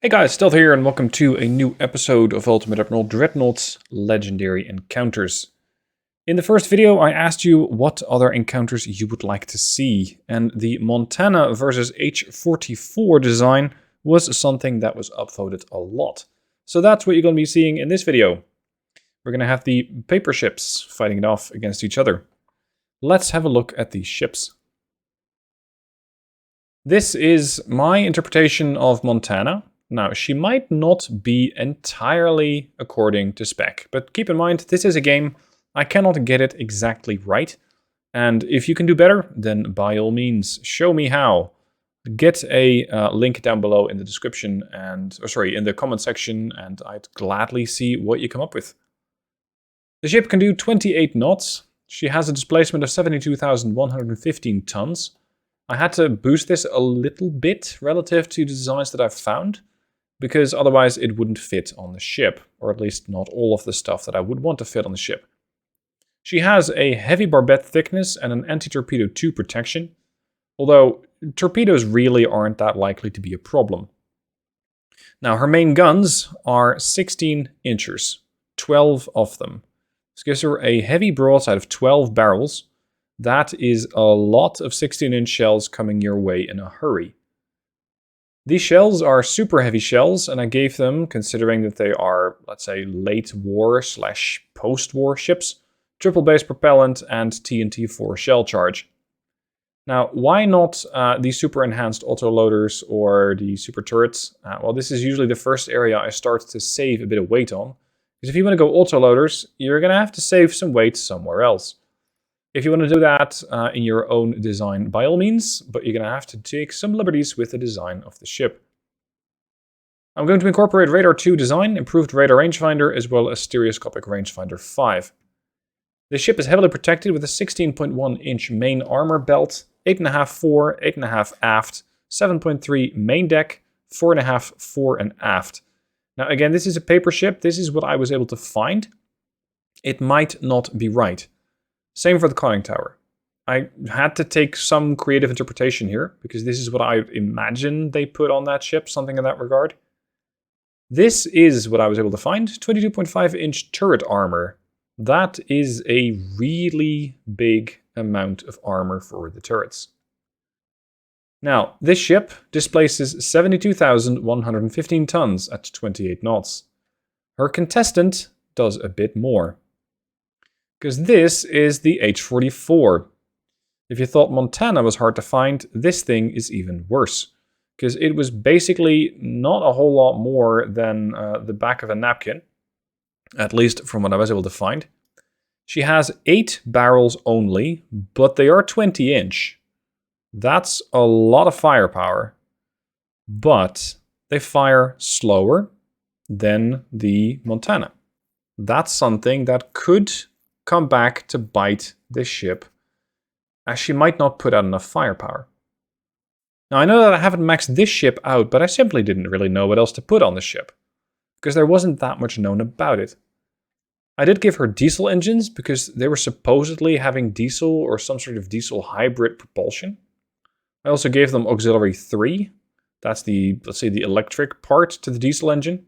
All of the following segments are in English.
Hey guys, Stealth here and welcome to a new episode of Ultimate Admiral Dreadnoughts Legendary Encounters. In the first video I asked you what other encounters you would like to see, and the Montana versus H-44 design was something that was upvoted a lot. So that's what you're going to be seeing in this video. We're going to have the paper ships fighting it off against each other. Let's have a look at these ships. This is my interpretation of Montana. Now, she might not be entirely according to spec, but keep in mind, this is a game. I cannot get it exactly right. And if you can do better, then by all means, show me how. Get a link down below in the description and, in the comment section, and I'd gladly see what you come up with. The ship can do 28 knots. She has a displacement of 72,115 tons. I had to boost this a little bit relative to the designs that I've found, because otherwise it wouldn't fit on the ship, or at least not all of the stuff that I would want to fit on the ship. She has a heavy barbette thickness and an anti-torpedo 2 protection, although torpedoes really aren't that likely to be a problem. Now, her main guns are 16 inchers, 12 of them. This gives her a heavy broadside of 12 barrels. That is a lot of 16-inch shells coming your way in a hurry. These shells are super heavy shells, and I gave them, considering that they are, let's say, late war / post-war ships, triple base propellant and TNT-4 shell charge. Now, why not the super enhanced autoloaders or the super turrets? Well, this is usually the first area I start to save a bit of weight on, because if you want to go autoloaders, you're going to have to save some weight somewhere else. If you want to do that in your own design, by all means, but you're going to have to take some liberties with the design of the ship. I'm going to incorporate Radar 2 design, improved radar rangefinder, as well as stereoscopic rangefinder 5. The ship is heavily protected with a 16.1-inch main armor belt, 8.5 fore, 8.5 aft, 7.3 main deck, 4.5 fore and aft. Now again, this is a paper ship. This is what I was able to find. It might not be right. Same for the conning tower. I had to take some creative interpretation here, because this is what I imagine they put on that ship, something in that regard. This is what I was able to find, 22.5-inch turret armor. That is a really big amount of armor for the turrets. Now, this ship displaces 72,115 tons at 28 knots. Her contestant does a bit more, because this is the H-44. If you thought Montana was hard to find, this thing is even worse, because it was basically not a whole lot more than the back of a napkin, at least from what I was able to find. She has 8 barrels only, but they are 20-inch. That's a lot of firepower, but they fire slower than the Montana. That's something that could come back to bite this ship, as she might not put out enough firepower. Now, I know that I haven't maxed this ship out, but I simply didn't really know what else to put on the ship, because there wasn't that much known about it. I did give her diesel engines, because they were supposedly having diesel or some sort of diesel hybrid propulsion. I also gave them auxiliary 3. That's the, let's say, the electric part to the diesel engine.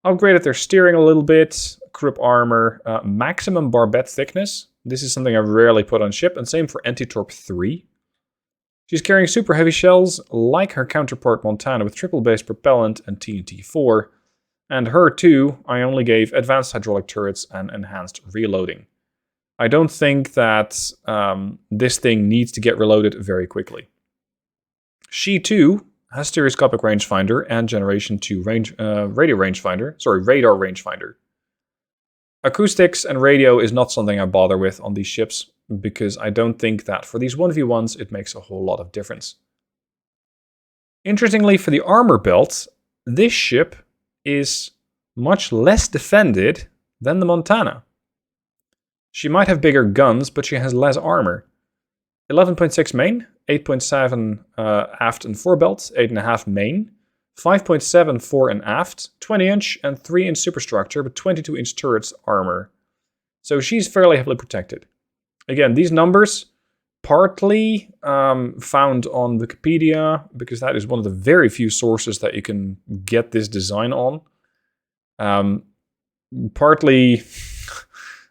Upgraded their steering a little bit, crew armor, maximum barbette thickness. This is something I rarely put on ship, and same for anti-torp 3. She's carrying super heavy shells, like her counterpart Montana, with triple base propellant and TNT-4. And her too, I only gave advanced hydraulic turrets and enhanced reloading. I don't think that this thing needs to get reloaded very quickly. She too has stereoscopic rangefinder and generation 2 radar rangefinder. Acoustics and radio is not something I bother with on these ships, because I don't think that for these 1v1s it makes a whole lot of difference. Interestingly, for the armor belt, this ship is much less defended than the Montana. She might have bigger guns, but she has less armor. 11.6 main, 8.7 aft and fore belt, 8.5 main, 5.7 fore and aft, 20-inch and 3-inch superstructure, but 22-inch turrets armor. So she's fairly heavily protected. Again, these numbers partly found on Wikipedia, because that is one of the very few sources that you can get this design on. Partly,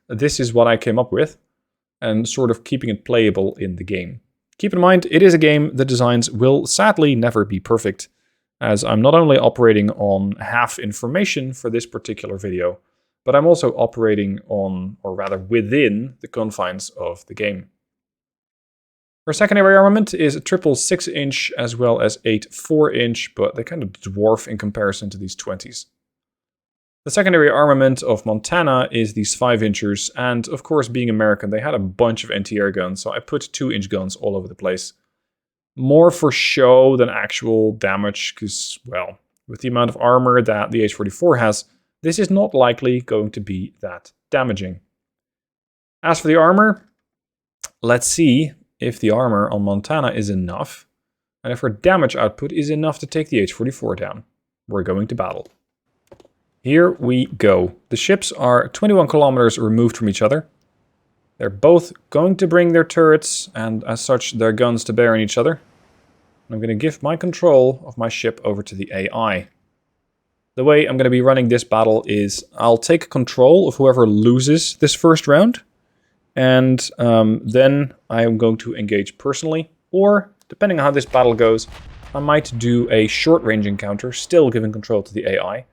this is what I came up with, and sort of keeping it playable in the game. Keep in mind, it is a game. The designs will sadly never be perfect, as I'm not only operating on half information for this particular video, but I'm also operating on, or rather within, the confines of the game. Our secondary armament is a triple 6-inch as well as 8 4-inch, but they kind of dwarf in comparison to these 20s. The secondary armament of Montana is these 5-inchers, and of course, being American, they had a bunch of anti-air guns, so I put 2-inch guns all over the place. More for show than actual damage, because, well, with the amount of armor that the H-44 has, this is not likely going to be that damaging. As for the armor, let's see if the armor on Montana is enough, and if her damage output is enough to take the H-44 down. We're going to battle. Here we go. The ships are 21 kilometers removed from each other. They're both going to bring their turrets, and as such, their guns to bear on each other. I'm going to give my control of my ship over to the AI. The way I'm going to be running this battle is I'll take control of whoever loses this first round, and then I am going to engage personally, or, depending on how this battle goes, I might do a short-range encounter, still giving control to the AI.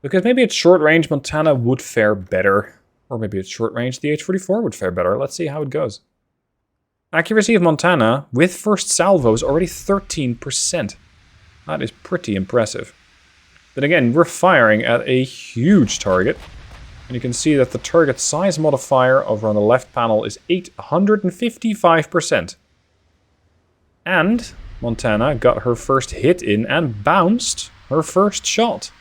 Because maybe at short range, Montana would fare better. Or maybe at short range, the H-44 would fare better. Let's see how it goes. Accuracy of Montana with first salvo is already 13%. That is pretty impressive. Then again, we're firing at a huge target. And you can see that the target size modifier over on the left panel is 855%. And Montana got her first hit in and bounced her first shot.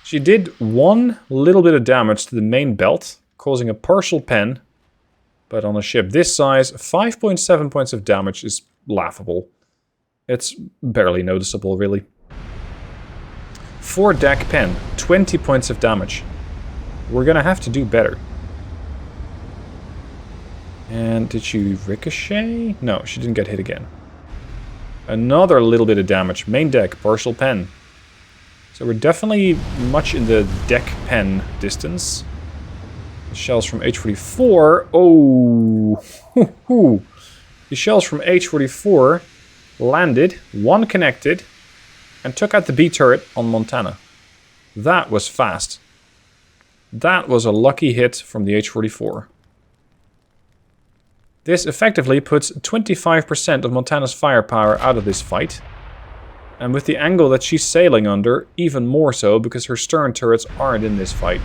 She did one little bit of damage to the main belt, causing a partial pen. But on a ship this size, 5.7 points of damage is laughable. It's barely noticeable, really. 4-deck pen, 20 points of damage. We're gonna have to do better. And did she ricochet? No, she didn't get hit again. Another little bit of damage. Main deck, partial pen. So we're definitely much in the deck pen distance. The shells from H-44. Oh! The shells from H-44 landed, one connected, and took out the B turret on Montana. That was fast. That was a lucky hit from the H-44. This effectively puts 25% of Montana's firepower out of this fight. And with the angle that she's sailing under, even more so, because her stern turrets aren't in this fight.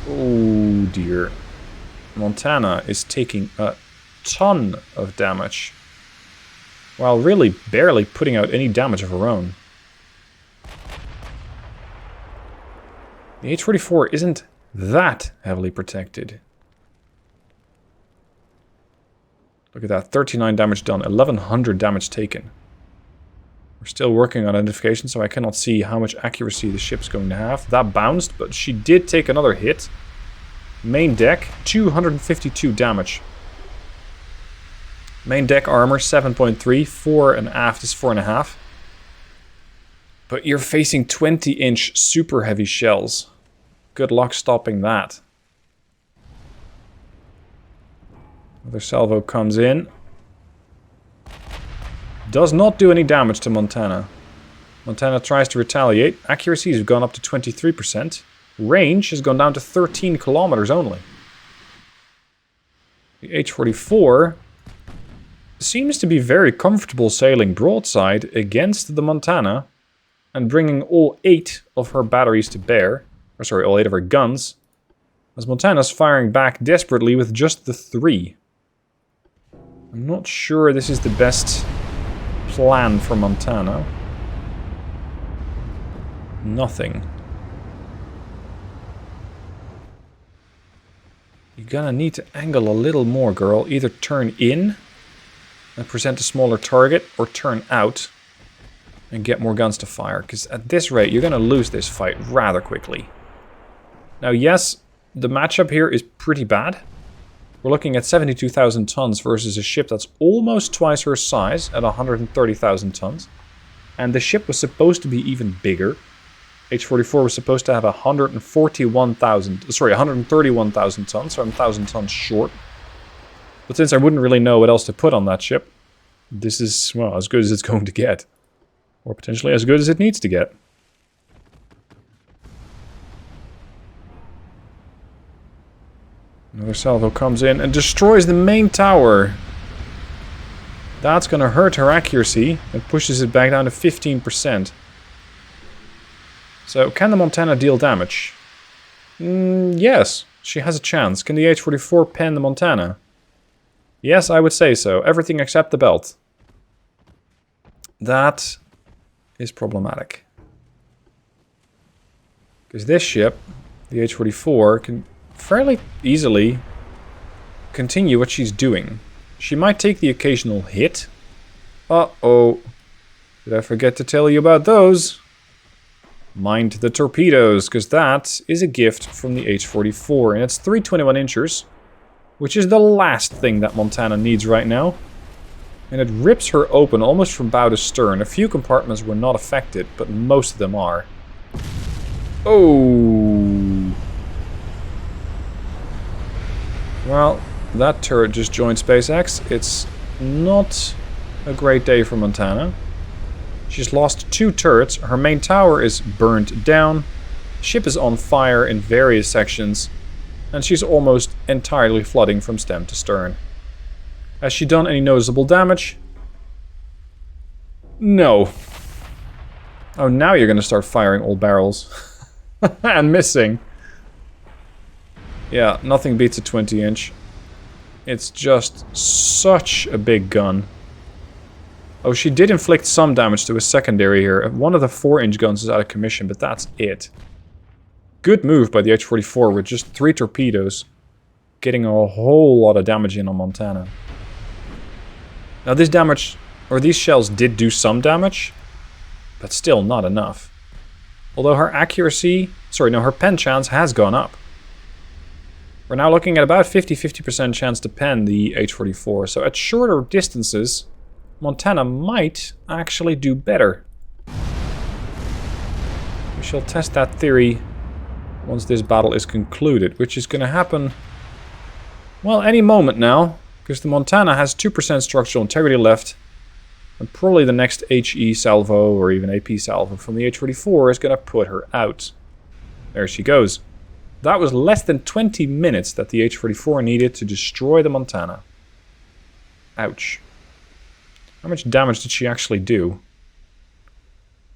Oh dear. Montana is taking a ton of damage, while really barely putting out any damage of her own. The H-44 isn't that heavily protected. Look at that, 39 damage done, 1100 damage taken. We're still working on identification, so I cannot see how much accuracy the ship's going to have. That bounced, but she did take another hit. Main deck, 252 damage. Main deck armor, 7.3. Fore and aft is 4.5. But you're facing 20-inch super heavy shells. Good luck stopping that. Another salvo comes in. Does not do any damage to Montana. Montana tries to retaliate. Accuracy has gone up to 23%. Range has gone down to 13 kilometers only. The H-44 seems to be very comfortable sailing broadside against the Montana and bringing all 8 of her batteries to bear. Or sorry, all 8 of her guns. As Montana's firing back desperately with just the 3. I'm not sure this is the best plan for Montana. Nothing. You're gonna need to angle a little more, girl. Either turn in and present a smaller target, or turn out and get more guns to fire. Because at this rate, you're gonna lose this fight rather quickly. Now, yes, the matchup here is pretty bad. We're looking at 72,000 tons versus a ship that's almost twice her size at 130,000 tons. And the ship was supposed to be even bigger. H-44 was supposed to have 131,000 tons, so I'm 1,000 tons short. But since I wouldn't really know what else to put on that ship, this is, well, as good as it's going to get. Or potentially as good as it needs to get. Another salvo comes in and destroys the main tower. That's going to hurt her accuracy and pushes it back down to 15%. So, can the Montana deal damage? Yes, she has a chance. Can the H-44 pen the Montana? Yes, I would say so. Everything except the belt. That is problematic. Because this ship, the H-44, can fairly easily continue what she's doing. She might take the occasional hit. Uh-oh. Did I forget to tell you about those? Mind the torpedoes, because that is a gift from the H-44. And it's 321 inchers, which is the last thing that Montana needs right now. And it rips her open almost from bow to stern. A few compartments were not affected, but most of them are. Oh. Well, that turret just joined SpaceX. It's not a great day for Montana. She's lost 2 turrets. Her main tower is burned down. Ship is on fire in various sections. And she's almost entirely flooding from stem to stern. Has she done any noticeable damage? No. Oh, now you're going to start firing all barrels. And missing. Yeah, nothing beats a 20-inch. It's just such a big gun. Oh, she did inflict some damage to a secondary here. One of the 4-inch guns is out of commission, but that's it. Good move by the H-44 with just 3 torpedoes. Getting a whole lot of damage in on Montana. Now this damage, or these shells did do some damage, but still not enough. Although her accuracy, her pen chance has gone up. We're now looking at about 50% chance to pen the H-44, so at shorter distances, Montana might actually do better. We shall test that theory once this battle is concluded, which is going to happen, well, any moment now, because the Montana has 2% structural integrity left, and probably the next HE salvo or even AP salvo from the H-44 is going to put her out. There she goes. That was less than 20 minutes that the H-44 needed to destroy the Montana. Ouch. How much damage did she actually do?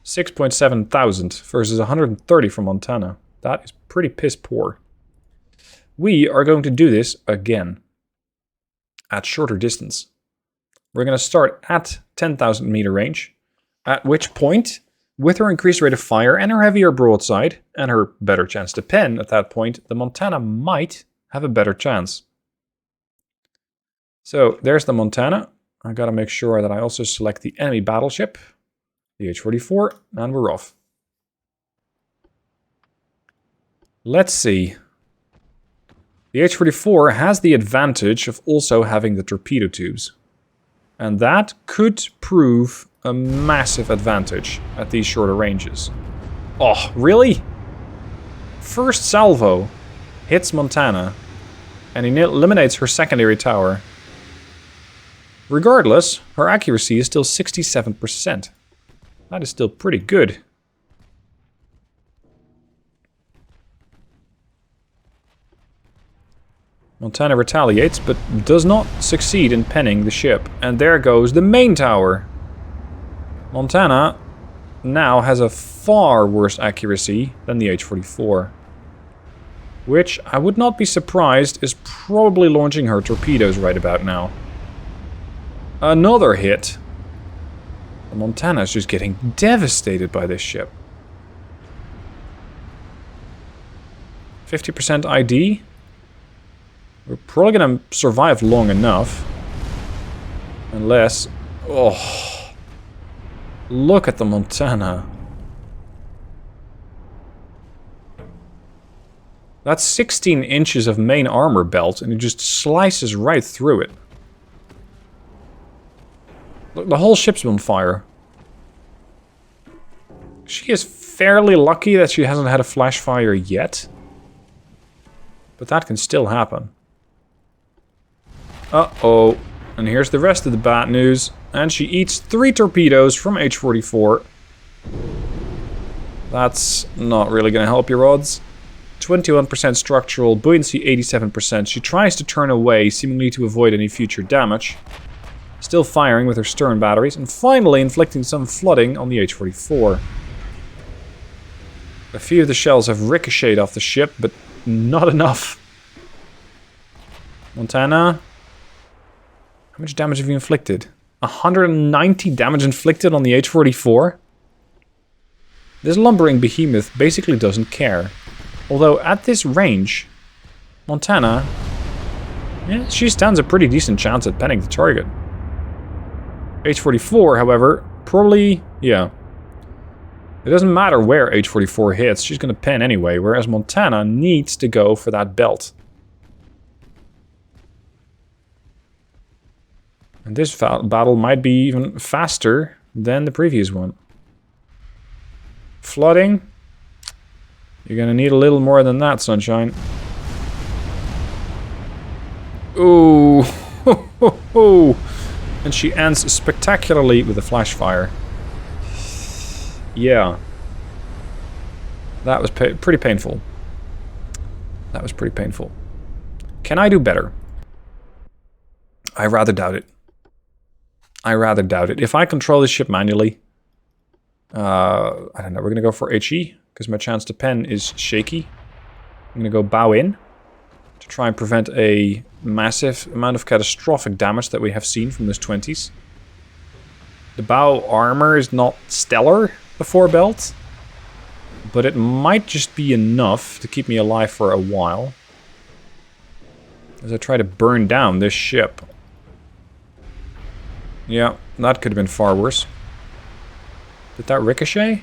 6.7 thousand versus 130 from Montana. That is pretty piss poor. We are going to do this again. At shorter distance. We're going to start at 10,000 meter range. At which point, with her increased rate of fire and her heavier broadside, and her better chance to pen at that point, the Montana might have a better chance. So, there's the Montana. I gotta make sure that I also select the enemy battleship, the H-44, and we're off. Let's see. The H-44 has the advantage of also having the torpedo tubes. And that could prove a massive advantage at these shorter ranges. Oh, really? First salvo hits Montana and eliminates her secondary tower. Regardless, her accuracy is still 67%. That is still pretty good. Montana retaliates, but does not succeed in penning the ship. And there goes the main tower. Montana now has a far worse accuracy than the H-44. Which, I would not be surprised, is probably launching her torpedoes right about now. Another hit. The Montana is just getting devastated by this ship. 50% ID. We're probably going to survive long enough. Unless... Oh. Look at the Montana. That's 16 inches of main armor belt, and it just slices right through it. Look, the whole ship's on fire. She is fairly lucky that she hasn't had a flash fire yet. But that can still happen. Uh-oh. And here's the rest of the bad news. And she eats 3 torpedoes from H-44. That's not really going to help your odds. 21% structural, buoyancy 87%. She tries to turn away, seemingly to avoid any future damage. Still firing with her stern batteries, and finally inflicting some flooding on the H-44. A few of the shells have ricocheted off the ship, but not enough. Montana. How much damage have you inflicted? 190 damage inflicted on the H-44? This lumbering behemoth basically doesn't care. Although at this range, Montana, yeah, she stands a pretty decent chance at penning the target. H-44, however, probably, yeah. It doesn't matter where H-44 hits, she's going to pen anyway, whereas Montana needs to go for that belt. And this battle might be even faster than the previous one. Flooding. You're going to need a little more than that, sunshine. Ooh. And she ends spectacularly with a flash fire. Yeah. That was pretty painful. That was pretty painful. Can I do better? I rather doubt it. I rather doubt it. If I control this ship manually, I don't know, we're going to go for HE, because my chance to pen is shaky. I'm going to go bow in, to try and prevent a massive amount of catastrophic damage that we have seen from those 20s. The bow armor is not stellar, the forebelt, but it might just be enough to keep me alive for a while. As I try to burn down this ship. Yeah, that could have been far worse. Did that ricochet?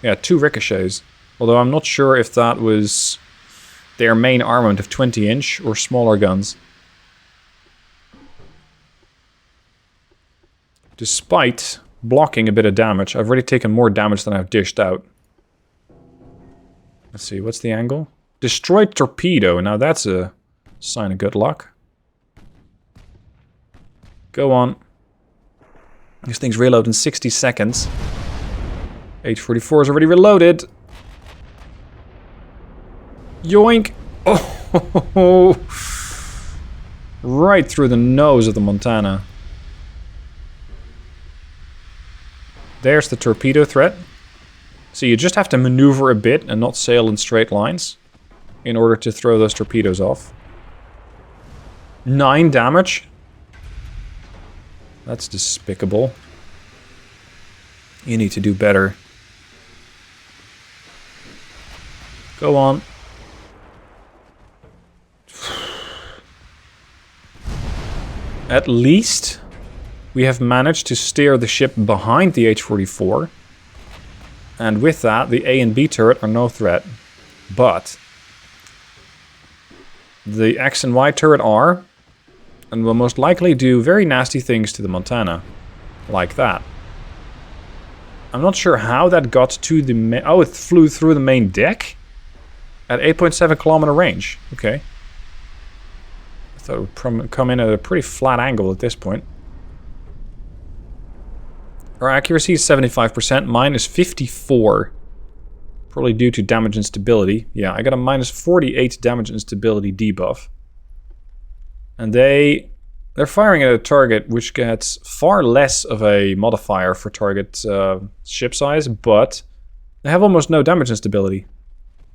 Yeah, 2 ricochets. Although I'm not sure if that was their main armament of 20-inch or smaller guns. Despite blocking a bit of damage, I've already taken more damage than I've dished out. Let's see, what's the angle? Destroyed torpedo. Now that's a sign of good luck. Go on. These things reload in 60 seconds. H-44 is already reloaded. Yoink! Oh, right through the nose of the Montana. There's the torpedo threat. So you just have to maneuver a bit and not sail in straight lines in order to throw those torpedoes off. 9 damage. That's despicable. You need to do better. Go on. At least we have managed to steer the ship behind the H-44. And with that, the A and B turret are no threat. But the X and Y turret are, and will most likely do very nasty things to the Montana. Like that. I'm not sure how that got to the oh, it flew through the main deck? At 8.7 kilometer range. Okay. I thought it would come in at a pretty flat angle at this point. Our accuracy is 75%, mine is 54. Probably due to damage and stability. Yeah, I got a minus 48 damage and stability debuff. And they're firing at a target which gets far less of a modifier for target ship size, but they have almost no damage and stability.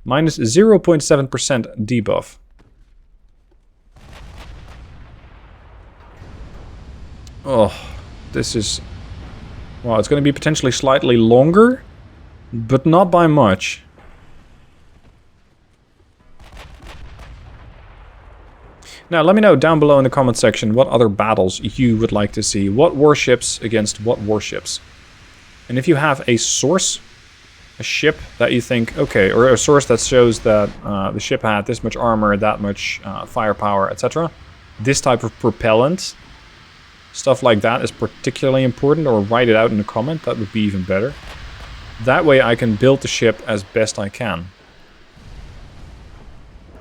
Minus 0.7% debuff. Oh, this is... well, it's going to be potentially slightly longer, but not by much. Now, let me know down below in the comment section what other battles you would like to see. What warships against what warships. And if you have a source a ship that you think, okay, or a source that shows that the ship had this much armor, that much firepower, etc. This type of propellant, stuff like that is particularly important, or write it out in a comment, that would be even better. That way I can build the ship as best I can.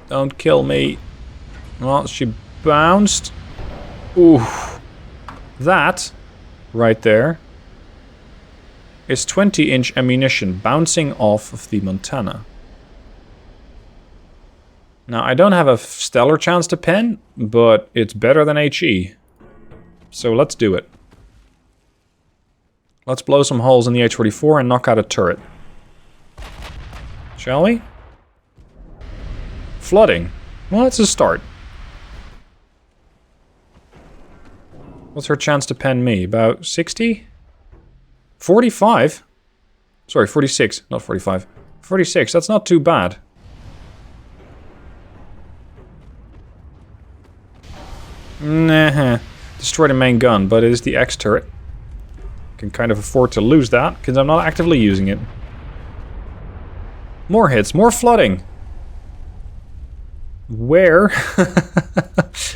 Don't kill me. Well, she bounced. Ooh. That, right there, is 20-inch ammunition bouncing off of the Montana. Now, I don't have a stellar chance to pen, but it's better than HE. So let's do it. Let's blow some holes in the H-44 and knock out a turret. Shall we? Flooding. Well, it's a start. What's her chance to pen me? About 60? 45? Sorry, 46, not 45. 46, that's not too bad. Nah, destroy the main gun, but it is the X turret. Can kind of afford to lose that, because I'm not actively using it. More hits, more flooding. Where?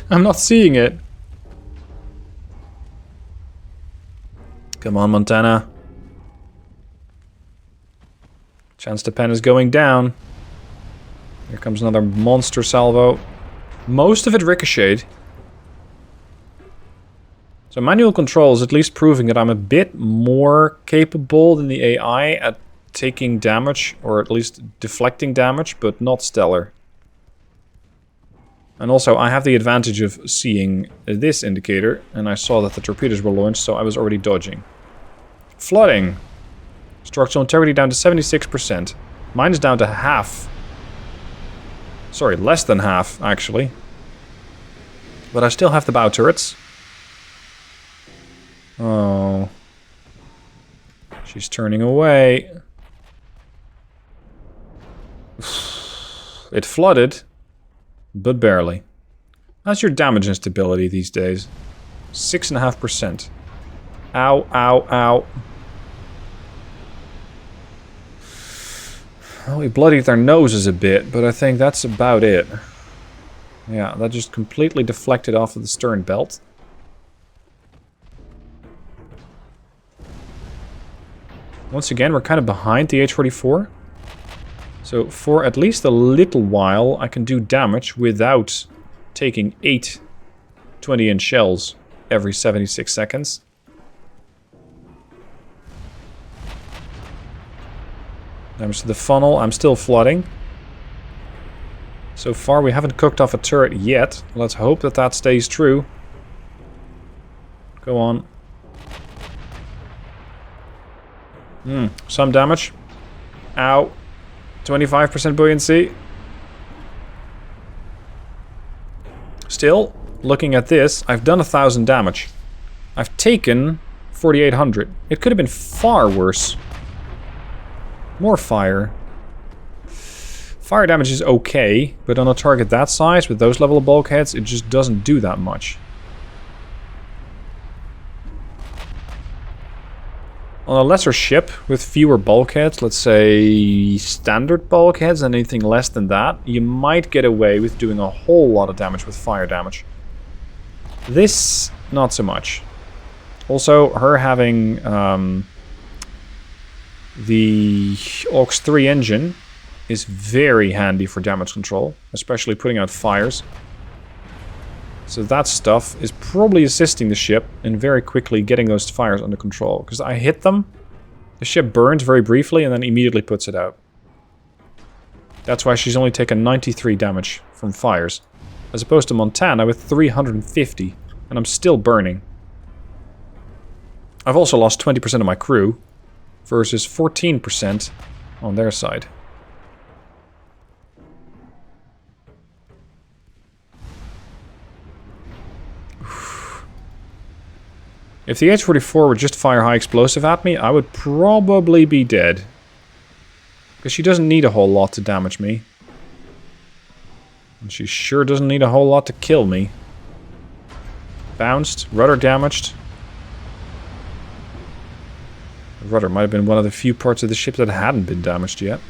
I'm not seeing it. Come on, Montana. Chance to pen is going down. Here comes another monster salvo. Most of it ricocheted. So manual control is at least proving that I'm a bit more capable than the AI at taking damage, or at least deflecting damage, but not stellar. And also I have the advantage of seeing this indicator, and I saw that the torpedoes were launched, so I was already dodging. Flooding. Structural integrity down to 76%. Mine is down to half. Sorry, less than half, actually. But I still have the bow turrets. Oh. She's turning away. It flooded, but barely. How's your damage and stability these days? 6.5%. Ow, ow, ow. Well, we bloodied their noses a bit, but I think that's about it. Yeah, that just completely deflected off of the stern belt. Once again, we're kind of behind the H-44. So for at least a little while, I can do damage without taking 8 20-inch shells every 76 seconds. Damage to the funnel. I'm still flooding. So far, we haven't cooked off a turret yet. Let's hope that that stays true. Go on. Some damage. Ow. 25% buoyancy. Still, looking at this, I've done 1,000 damage. I've taken 4,800. It could have been far worse. More fire. Fire damage is okay, but on a target that size, with those level of bulkheads, it just doesn't do that much. On a lesser ship, with fewer bulkheads, let's say standard bulkheads and anything less than that, you might get away with doing a whole lot of damage with fire damage. This, not so much. Also, her having the AUX 3 engine is very handy for damage control, especially putting out fires. So that stuff is probably assisting the ship in very quickly getting those fires under control. Because I hit them, the ship burns very briefly and then immediately puts it out. That's why she's only taken 93 damage from fires, as opposed to Montana with 350, and I'm still burning. I've also lost 20% of my crew, versus 14% on their side. If the H-44 would just fire high explosive at me, I would probably be dead. Because she doesn't need a whole lot to damage me. And she sure doesn't need a whole lot to kill me. Bounced, rudder damaged. The rudder might have been one of the few parts of the ship that hadn't been damaged yet.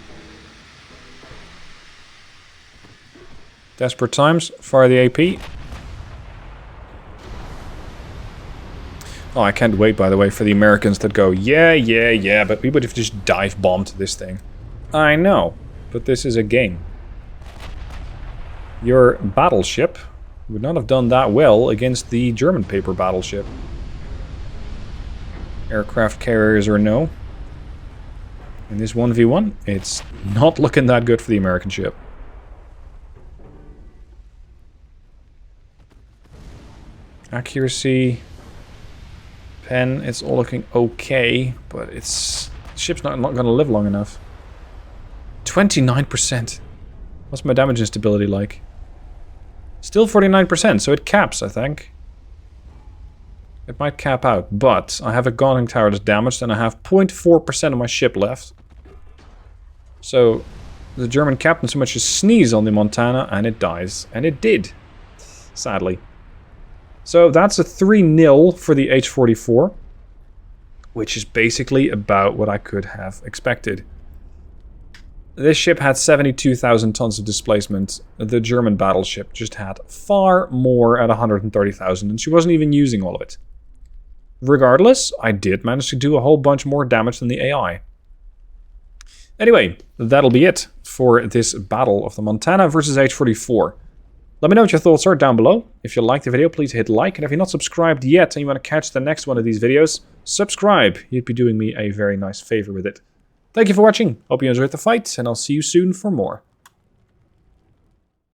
Desperate times. Fire the AP. Oh, I can't wait, by the way, for the Americans that go, yeah, but we would have just dive-bombed this thing. I know, but this is a game. Your battleship would not have done that well against the German paper battleship. Aircraft carriers or no. In this 1v1, it's not looking that good for the American ship. Accuracy, pen, it's all looking okay, but the ship's not going to live long enough. 29%. What's my damage instability like? Still 49%, so it caps, I think. It might cap out, but I have a conning tower that's damaged and I have 0.4% of my ship left. So the German captain so much as sneeze on the Montana and it dies. And it did, sadly. So that's a 3-0 for the H-44, which is basically about what I could have expected. This ship had 72,000 tons of displacement. The German battleship just had far more at 130,000, and she wasn't even using all of it. Regardless, I did manage to do a whole bunch more damage than the AI. Anyway, that'll be it for this battle of the Montana versus H-44. Let me know what your thoughts are down below. If you liked the video, please hit like, and if you're not subscribed yet and you want to catch the next one of these videos, subscribe. You'd be doing me a very nice favor with it. Thank you for watching. Hope you enjoyed the fight, and I'll see you soon for more.